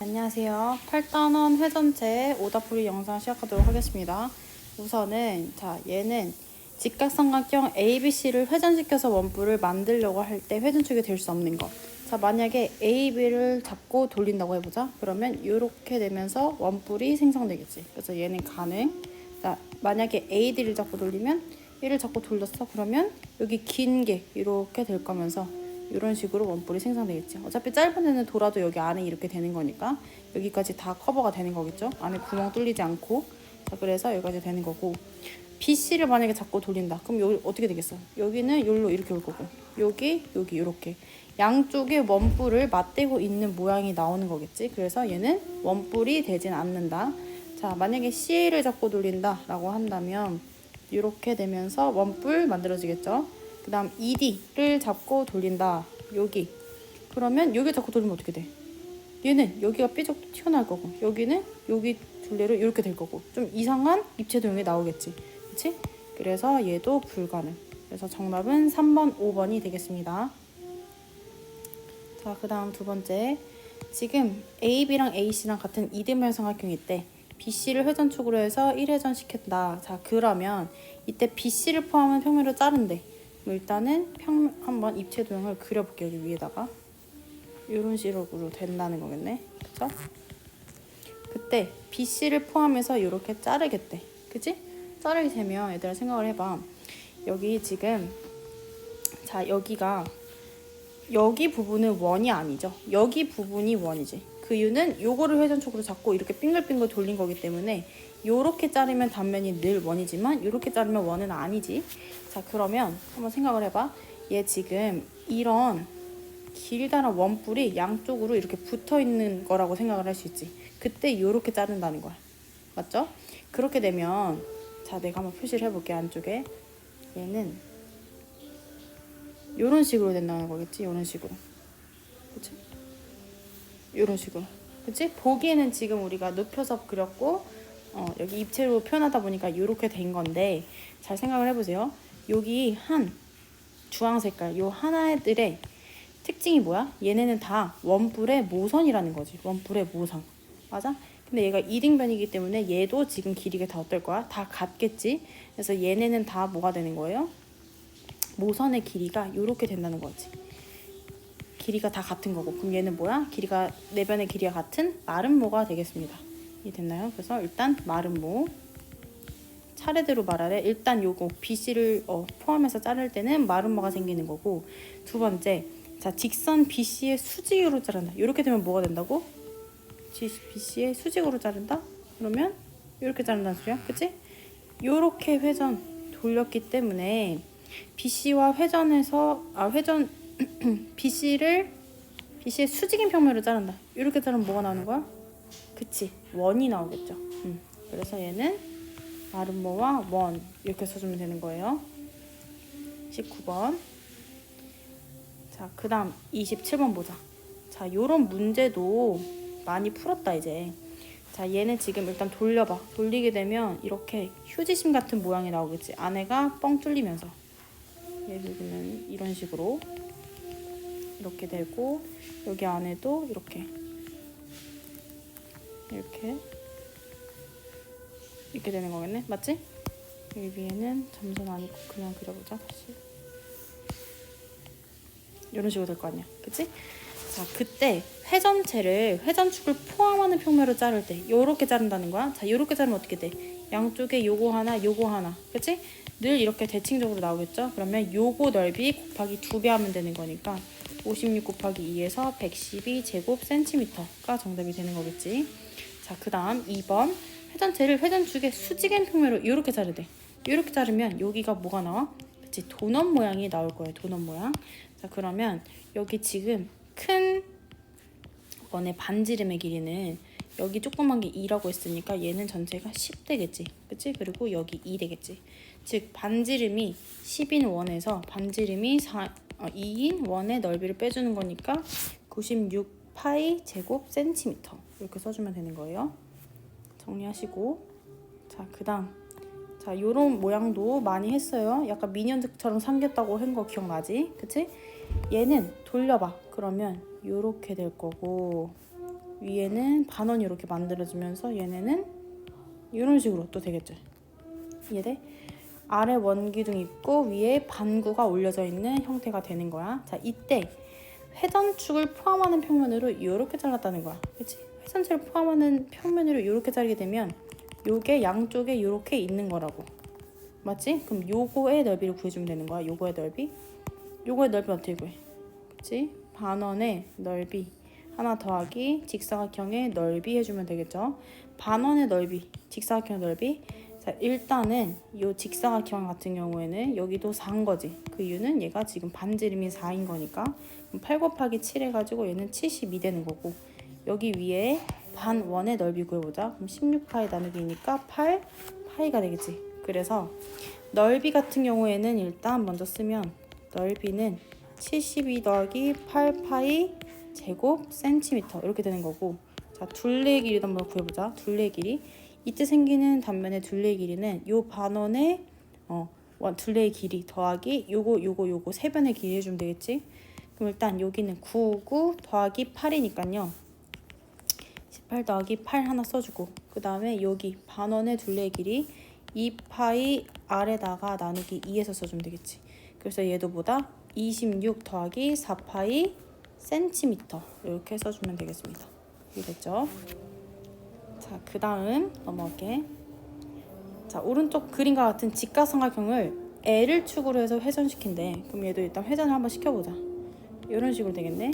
안녕하세요. 8단원 회전체 오답풀이 영상 시작하도록 하겠습니다. 우선은 얘는 직각삼각형 ABC를 회전시켜서 원뿔을 만들려고 할 때 회전축이 될 수 없는 것. 만약에 AB를 잡고 돌린다고 해보자. 그러면 이렇게 되면서 원뿔이 생성되겠지. 그래서 얘는 가능. 만약에 AD를 잡고 돌리면 얘를 잡고 돌렸어. 그러면 여기 긴 게 이렇게 될 거면서 이런 식으로 원뿔이 생성되겠지. 어차피 짧은 애는 돌아도 여기 안에 이렇게 되는 거니까 여기까지 다 커버가 되는 거겠죠. 안에 구멍 뚫리지 않고. 그래서 여기까지 되는 거고, BC를 만약에 잡고 돌린다. 그럼 여기 어떻게 되겠어? 여기는 여기로 이렇게 올 거고, 여기 이렇게 양쪽에 원뿔을 맞대고 있는 모양이 나오는 거겠지. 그래서 얘는 원뿔이 되진 않는다. 만약에 CA를 잡고 돌린다 라고 한다면 이렇게 되면서 원뿔 만들어지겠죠. 그 다음 ED를 잡고 돌린다. 여기. 그러면 여기 잡고 돌리면 어떻게 돼? 얘는 여기가 삐죽 튀어나올 거고, 여기는 여기 둘레로 이렇게 될 거고, 좀 이상한 입체 도형이 나오겠지. 그치? 그래서 얘도 불가능. 그래서 정답은 3번, 5번이 되겠습니다. 그 다음 두 번째. 지금 AB랑 AC랑 같은 이등변 삼각형일 때 BC를 회전축으로 해서 1회전 시켰다. 그러면 이때 BC를 포함한 평면을 자른대. 일단은 한번 입체 도형을 그려볼게요. 여기 위에다가 이런 식으로 된다는 거겠네. 그쵸? 그때 BC를 포함해서 이렇게 자르겠대. 그치? 자르게 되면 얘들아 생각을 해봐. 여기 지금 여기가 여기 부분은 원이 아니죠. 여기 부분이 원이지. 그 이유는 요거를 회전축으로 잡고 이렇게 빙글빙글 돌린 거기 때문에 요렇게 자르면 단면이 늘 원이지만 요렇게 자르면 원은 아니지. 그러면 한번 생각을 해봐. 얘 지금 이런 길다란 원뿔이 양쪽으로 이렇게 붙어 있는 거라고 생각을 할 수 있지. 그때 요렇게 자른다는 거야. 맞죠? 그렇게 되면 내가 한번 표시를 해볼게. 안쪽에 얘는 요런 식으로 된다는 거겠지. 요런 식으로. 그치? 요런 식으로. 그치? 보기에는 지금 우리가 눕혀서 그렸고 여기 입체로 표현하다 보니까 요렇게 된 건데, 잘 생각을 해보세요. 여기 한 주황 색깔 요 하나들의 특징이 뭐야? 얘네는 다 원뿔의 모선이라는 거지. 원뿔의 모선. 맞아? 근데 얘가 이등변이기 때문에 얘도 지금 길이가 다 어떨 거야? 다 같겠지? 그래서 얘네는 다 뭐가 되는 거예요? 모선의 길이가 이렇게 된다는 거지. 길이가 다 같은 거고. 그럼 얘는 뭐야? 길이가 내변의 길이가 같은 마름모가 되겠습니다. 이해됐나요? 그래서 일단 마름모. 차례대로 말하래. 일단 요거 BC를 포함해서 자를 때는 마름모가 생기는 거고, 두 번째, 직선 BC의 수직으로 자른다. 이렇게 되면 뭐가 된다고? BC의 수직으로 자른다? 그러면 이렇게 자른다는 소리야. 그치? 요렇게 회전 돌렸기 때문에 BC와 BC의 수직인 평면을 자른다. 이렇게 자르면 뭐가 나오는 거야? 그치? 원이 나오겠죠. 그래서 얘는 마름모와 원 이렇게 써주면 되는 거예요. 19번. 그 다음 27번 보자. 요런 문제도 많이 풀었다 이제. 얘는 지금 일단 돌려봐. 돌리게 되면 이렇게 휴지심 같은 모양이 나오겠지. 안에가 뻥 뚫리면서. 여기는 이런 식으로 이렇게 되고, 여기 안에도 이렇게 되는 거겠네. 맞지? 여기 위에는 점선 안 있고 그냥 그려보자. 다시 이런 식으로 될 거 아니야. 그치? 그때 회전축을 포함하는 평면을 자를 때 요렇게 자른다는 거야. 요렇게 자르면 어떻게 돼? 양쪽에 요거 하나. 그치? 늘 이렇게 대칭적으로 나오겠죠? 그러면 요거 넓이 곱하기 2배 하면 되는 거니까 56 곱하기 2에서 112 제곱센티미터가 정답이 되는 거겠지. 그 다음 2번. 회전체를 회전축의 수직인 평면으로 이렇게 자르대. 이렇게 자르면 여기가 뭐가 나와? 그치? 도넛 모양이 나올 거예요. 도넛 모양. 그러면 여기 지금 큰 원의 반지름의 길이는 여기 조그만 게 2라고 했으니까 얘는 전체가 10 되겠지. 그치? 그리고 여기 2 되겠지. 즉 반지름이 10인 원에서 반지름이 2인 원의 넓이를 빼주는 거니까 96 파이 제곱 센티미터 이렇게 써주면 되는 거예요. 정리하시고, 그 다음 요런 모양도 많이 했어요. 약간 미니언즈처럼 생겼다고 한 거 기억나지? 그치? 얘는 돌려봐. 그러면 요렇게 될 거고, 위에는 반원이 이렇게 만들어지면서 얘네는 이런 식으로 또 되겠죠. 이해돼? 아래 원기둥 있고 위에 반구가 올려져 있는 형태가 되는 거야. 자, 이때 회전축을 포함하는 평면으로 이렇게 잘랐다는 거야. 그치? 회전체를 포함하는 평면으로 이렇게 자르게 되면 요게 양쪽에 이렇게 있는 거라고. 맞지? 그럼 요거의 넓이를 구해주면 되는 거야. 요거의 넓이. 요거의 넓이 어떻게 구해? 그치? 반원의 넓이 하나 더하기 직사각형의 넓이 해주면 되겠죠. 반원의 넓이, 직사각형의 넓이. 자, 일단은 요 직사각형 같은 경우에는 여기도 4인 거지. 그 이유는 얘가 지금 반지름이 4인 거니까 8 곱하기 7 해가지고 얘는 72 되는 거고, 여기 위에 반원의 넓이 구해보자. 그럼 16파이 나누기 2니까 8파이가 되겠지. 그래서 넓이 같은 경우에는 일단 먼저 쓰면 넓이는 72 더하기 8파이 제곱 센티미터 이렇게 되는 거고, 자, 둘레의 길이도 한번 구해보자. 둘레의 길이. 이때 생기는 단면의 둘레의 길이는 요 반원의 둘레의 길이 더하기 요거 세 변의 길이 해주면 되겠지. 그럼 일단 여기는 99 더하기 8이니까요. 18 더하기 8 하나 써주고, 그 다음에 여기 반원의 둘레의 길이 2파이 R에다가 나누기 2에서 써주면 되겠지. 그래서 얘도 보다 26 더하기 4파이 센티미터 이렇게 써주면 되겠습니다. 이해됐죠? 자, 그 다음 넘어갈게. 자, 오른쪽 그림과 같은 직각삼각형을 L을 축으로 해서 회전시킨대. 그럼 얘도 일단 회전을 한번 시켜보자. 이런 식으로 되겠네.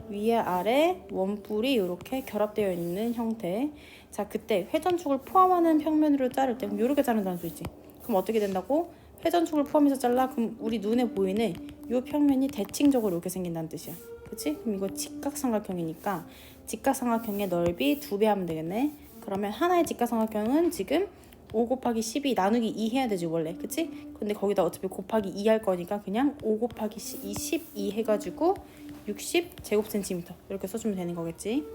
위에 아래 원뿔이 이렇게 결합되어 있는 형태. 자, 그때 회전축을 포함하는 평면으로 자를 때 그럼 이렇게 자른다는 소리지. 그럼 어떻게 된다고? 회전축을 포함해서 잘라. 그럼 우리 눈에 보이는 이 평면이 대칭적으로 이렇게 생긴다는 뜻이야. 그치? 그럼 이거 직각삼각형이니까 직각삼각형의 넓이 2배 하면 되겠네. 그러면 하나의 직각삼각형은 지금 5 곱하기 12 나누기 2 해야 되지 원래. 그치? 근데 거기다 어차피 곱하기 2 할 거니까 그냥 5 곱하기 12 해가지고 60 제곱센티미터 이렇게 써주면 되는 거겠지.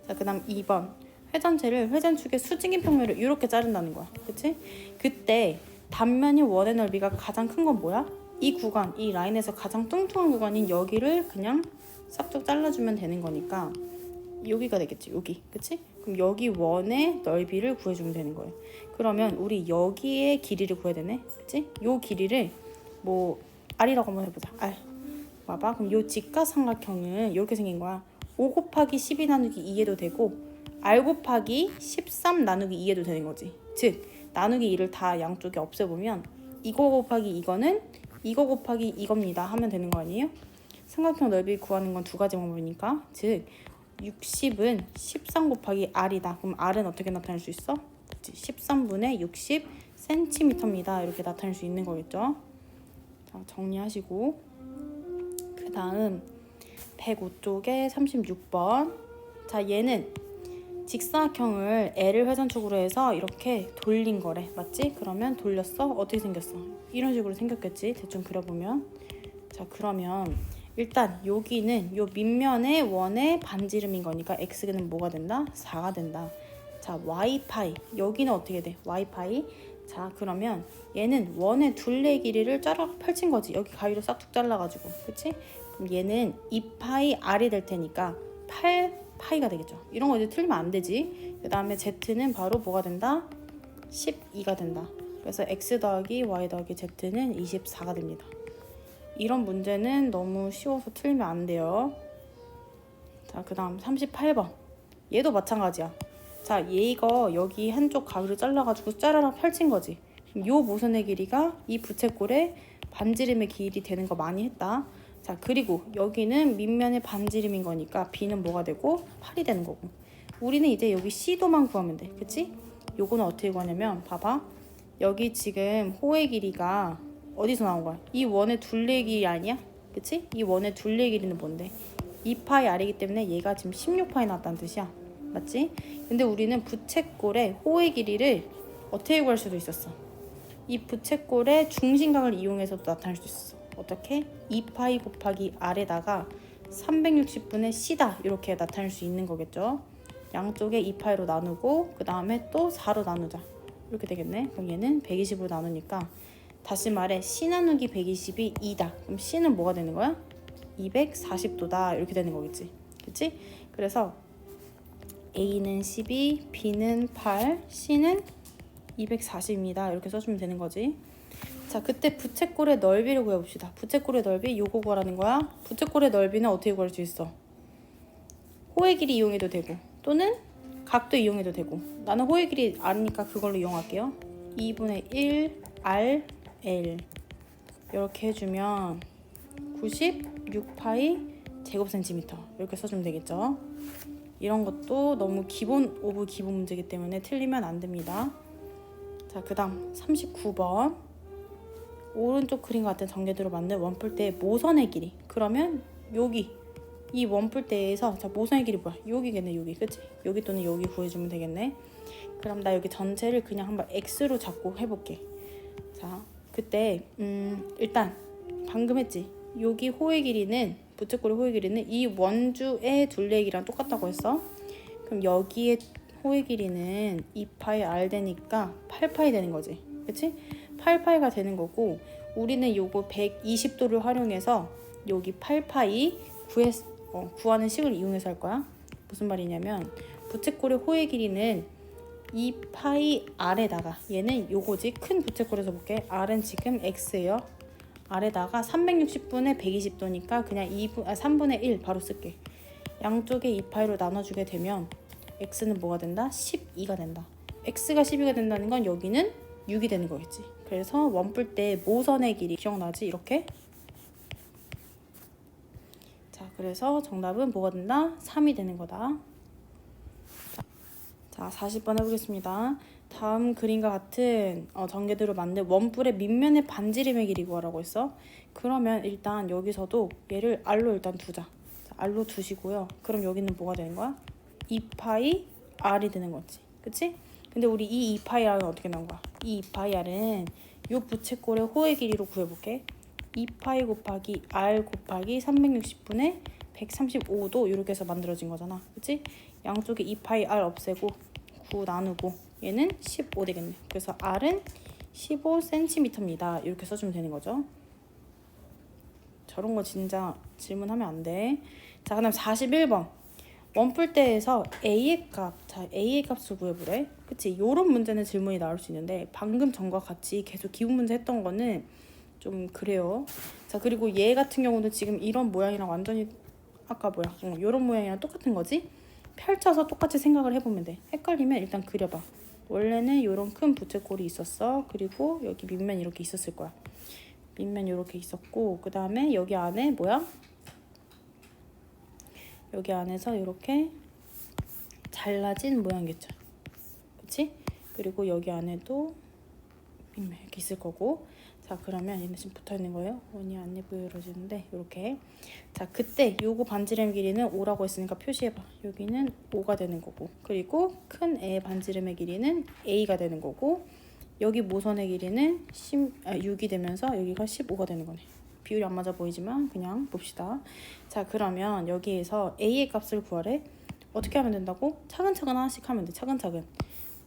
자, 그 다음 2번. 회전체를 회전축의 수직인 평면으로 이렇게 자른다는 거야. 그치? 그때 단면이 원의 넓이가 가장 큰 건 뭐야? 이 구간, 이 라인에서 가장 뚱뚱한 구간인 여기를 그냥 싹둑 잘라주면 되는 거니까 여기가 되겠지. 여기. 그치? 그럼 여기 원의 넓이를 구해주면 되는 거예요. 그러면 우리 여기의 길이를 구해야 되네. 그치? 요 길이를 뭐 R이라고 한번 해보자. R. 봐봐. 그럼 요 직각삼각형은 이렇게 생긴 거야. 5 곱하기 12 나누기 2해도 되고 R 곱하기 13 나누기 2해도 되는 거지. 즉 나누기 2를 다 양쪽에 없애보면 이거 곱하기 이거는 이거 곱하기 이겁니다 하면 되는 거 아니에요? 삼각형 넓이 구하는 건 두 가지 방법이니까. 즉 60은 13 곱하기 R이다. 그럼 R은 어떻게 나타낼 수 있어? 13분의 60 cm입니다. 이렇게 나타낼 수 있는 거겠죠. 자, 정리하시고 그 다음 105쪽에 36번. 자, 얘는 직사각형을 L을 회전축으로 해서 이렇게 돌린 거래. 맞지? 그러면 돌렸어? 어떻게 생겼어? 이런 식으로 생겼겠지? 대충 그려보면. 자, 그러면 일단 여기는 요 밑면의 원의 반지름인 거니까 x는 뭐가 된다? 4가 된다. 자, y파이. 여기는 어떻게 돼? y파이. 자, 그러면 얘는 원의 둘레 길이를 짜르륵 펼친 거지. 여기 가위로 싹둑 잘라가지고. 그치? 그럼 얘는 2파이 r이 될 테니까 8파이가 되겠죠. 이런 거 이제 틀리면 안 되지. 그 다음에 z는 바로 뭐가 된다? 12가 된다. 그래서 x 더하기 y 더하기 z는 24가 됩니다. 이런 문제는 너무 쉬워서 틀리면 안 돼요. 자, 그 다음 38번. 얘도 마찬가지야. 자, 얘 이거 여기 한쪽 가위로 잘라가지고 짜라락 펼친 거지. 요 모선의 길이가 이 부채꼴의 반지름의 길이 되는 거 많이 했다. 자, 그리고 여기는 밑면의 반지름인 거니까 b는 뭐가 되고 8이 되는 거고. 우리는 이제 여기 c도만 구하면 돼. 그치? 요거는 어떻게 구하냐면 봐봐. 여기 지금 호의 길이가 어디서 나온 거야? 이 원의 둘레 길이 아니야? 그치? 이 원의 둘레 길이는 뭔데? 2파이 R이기 때문에 얘가 지금 16파이 나왔다는 뜻이야. 맞지? 근데 우리는 부채꼴의 호의 길이를 어떻게 구할 수도 있었어? 이 부채꼴의 중심각을 이용해서도 나타낼 수 있었어. 어떻게? 2파이 곱하기 R에다가 360분의 C다 이렇게 나타낼 수 있는 거겠죠. 양쪽에 2파이로 나누고 그 다음에 또 4로 나누자. 이렇게 되겠네. 그럼 얘는 120으로 나누니까 다시 말해 C 나누기 120이 2다. 그럼 C는 뭐가 되는 거야? 240도다. 이렇게 되는 거겠지. 그치? 그래서 A는 12, B는 8, C는 240입니다. 이렇게 써주면 되는 거지. 자, 그때 부채꼴의 넓이를 구해봅시다. 부채꼴의 넓이 요거 구하라는 거야. 부채꼴의 넓이는 어떻게 구할 수 있어? 호의 길이 이용해도 되고 또는 각도 이용해도 되고, 나는 호의 길이 아니니까 그걸로 이용할게요. 2분의 1 RL 이렇게 해주면 96파이 제곱센티미터 이렇게 써주면 되겠죠. 이런 것도 너무 기본 오브 기본 문제이기 때문에 틀리면 안 됩니다. 자, 그 다음 39번 오른쪽 그림과 같은 전개도로 만든 원뿔대의 모선의 길이. 그러면 여기 이 원뿔대에서 자, 모선의 길이 뭐야? 여기겠네. 여기, 그치? 여기 또는 여기 구해주면 되겠네. 그럼 나 여기 전체를 그냥 한번 X로 잡고 해볼게. 자, 그때 일단 방금 했지? 여기 호의 길이는 부채꼴의 호의 길이는 이 원주의 둘레의 길이랑 똑같다고 했어. 그럼 여기에 호의 길이는 2파이 R 되니까 8파이 되는 거지. 그치? 8파이가 되는 거고, 우리는 요거 120도를 활용해서 여기 8파이 구하는 식을 이용해서 할 거야. 무슨 말이냐면 부채꼴의 호의 길이는 2파이 R에다가 얘는 요거지. 큰 부채꼴에서 볼게. R은 지금 X예요. R에다가 360분의 120도니까 그냥 3분의 1 바로 쓸게. 양쪽에 2파이로 나눠주게 되면 X는 뭐가 된다? 12가 된다. X가 12가 된다는 건 여기는 6이 되는 거겠지. 그래서 원뿔대 모선의 길이 기억나지? 이렇게. 자, 그래서 정답은 뭐가 된다? 3이 되는 거다. 자, 40번 해보겠습니다. 다음 그림과 같은 전개도로 만든 원뿔의 밑면의 반지름의 길이 구하라고 했어. 그러면 일단 여기서도 얘를 R로 일단 두자. 자, R로 두시고요. 그럼 여기는 뭐가 되는 거야? 2파이 R이 되는 거지. 그치? 근데 우리 이 2파이 R은 어떻게 나온 거야? 이 2파이 R은 요 부채꼴의 호의 길이로 구해볼게. 2파이 곱하기 R 곱하기 360분의 135도 이렇게 해서 만들어진 거잖아. 그치? 양쪽에 2파이 R 없애고 9 나누고 얘는 15 되겠네. 그래서 R은 15cm입니다. 이렇게 써주면 되는 거죠. 저런 거 진짜 질문하면 안 돼. 자, 그 다음 41번. 원뿔대에서 A의 값, 자, A의 값을 구해보래. 그치? 요런 문제는 질문이 나올 수 있는데 방금 전과 같이 계속 기본 문제 했던 거는 좀 그래요. 자, 그리고 얘 같은 경우는 지금 이런 모양이랑 완전히 아까 요런 모양이랑 똑같은 거지? 펼쳐서 똑같이 생각을 해보면 돼. 헷갈리면 일단 그려봐. 원래는 요런 큰 부채꼴이 있었어. 그리고 여기 밑면 이렇게 있었을 거야. 밑면 이렇게 있었고, 그 다음에 여기 안에 뭐야? 여기 안에서 이렇게 잘라진 모양이겠죠. 그치? 그리고 여기 안에도 밑면 이렇게 있을 거고. 자, 그러면 얘는 지금 붙어있는 거예요. 원이 안 보여지는데 이렇게. 자, 그때 요거 반지름 길이는 5라고 했으니까 표시해봐. 여기는 5가 되는 거고, 그리고 큰 애의 반지름의 길이는 A가 되는 거고, 여기 모선의 길이는 6이 되면서 여기가 15가 되는 거네. 비율이 안 맞아 보이지만 그냥 봅시다. 자, 그러면 여기에서 A의 값을 구하래. 어떻게 하면 된다고? 차근차근 하나씩 하면 돼. 차근차근.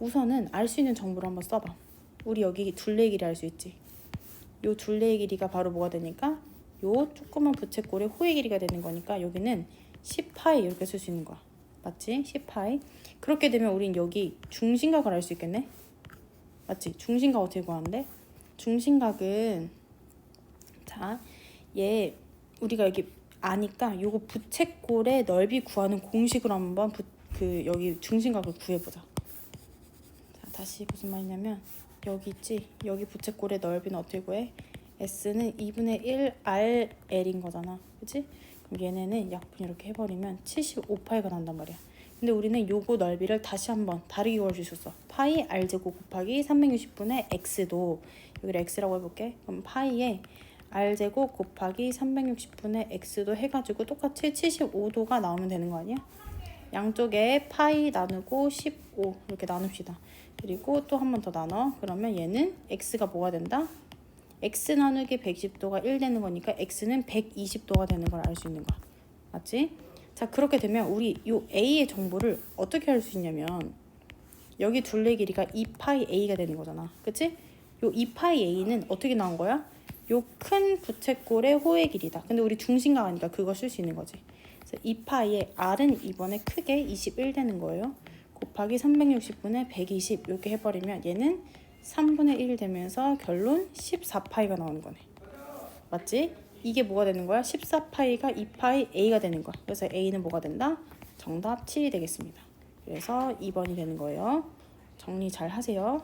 우선은 알 수 있는 정보를 한번 써봐. 우리 여기 둘레의 길이 알 수 있지. 요 둘레의 길이가 바로 뭐가 되니까 요 조그만 부채꼴의 호의 길이가 되는 거니까 여기는 10파이 이렇게 쓸 수 있는 거야. 맞지? 10파이. 그렇게 되면 우린 여기 중심각을 알 수 있겠네. 맞지? 중심각 어떻게 구하는데? 중심각은 자, 얘 우리가 여기 아니까 요거 부채꼴의 넓이 구하는 공식으로 한번 여기 중심각을 구해보자. 자, 다시 무슨 말이냐면 여기 있지? 여기 부채꼴의 넓이는 어떻게 구해? S는 2분의 1 RL인 거잖아. 그치? 그럼 얘네는 약분 이렇게 해버리면 75파이가 난단 말이야. 근데 우리는 요거 넓이를 다시 한번 다르게 구할 수 있었어. 파이 R제곱 곱하기 360분의 X도 여기를 X라고 해볼게. 그럼 파이에 R제곱 곱하기 360분의 X도 해가지고 똑같이 75도가 나오면 되는 거 아니야? 양쪽에 파이 나누고 15 이렇게 나눕시다. 그리고 또 한 번 더 나눠. 그러면 얘는 x가 뭐가 된다? x 나누기 110도가 1 되는 거니까 x는 120도가 되는 걸 알 수 있는 거야. 맞지? 자, 그렇게 되면 우리 요 a의 정보를 어떻게 할 수 있냐면 여기 둘레 길이가 2파이 a가 되는 거잖아. 그치? 요 2파이 a는 어떻게 나온 거야? 요 큰 부채꼴의 호의 길이다. 근데 우리 중심각 하니까 그거 쓸 수 있는 거지. 그래서 2파이의 R은 이번에 크게 21 되는 거예요. 곱하기 360분의 120 이렇게 해버리면 얘는 3분의 1 되면서 결론 14파이가 나오는 거네. 맞지? 이게 뭐가 되는 거야? 14파이가 2파이 A가 되는 거야. 그래서 A는 뭐가 된다? 정답 7이 되겠습니다. 그래서 2번이 되는 거예요. 정리 잘 하세요.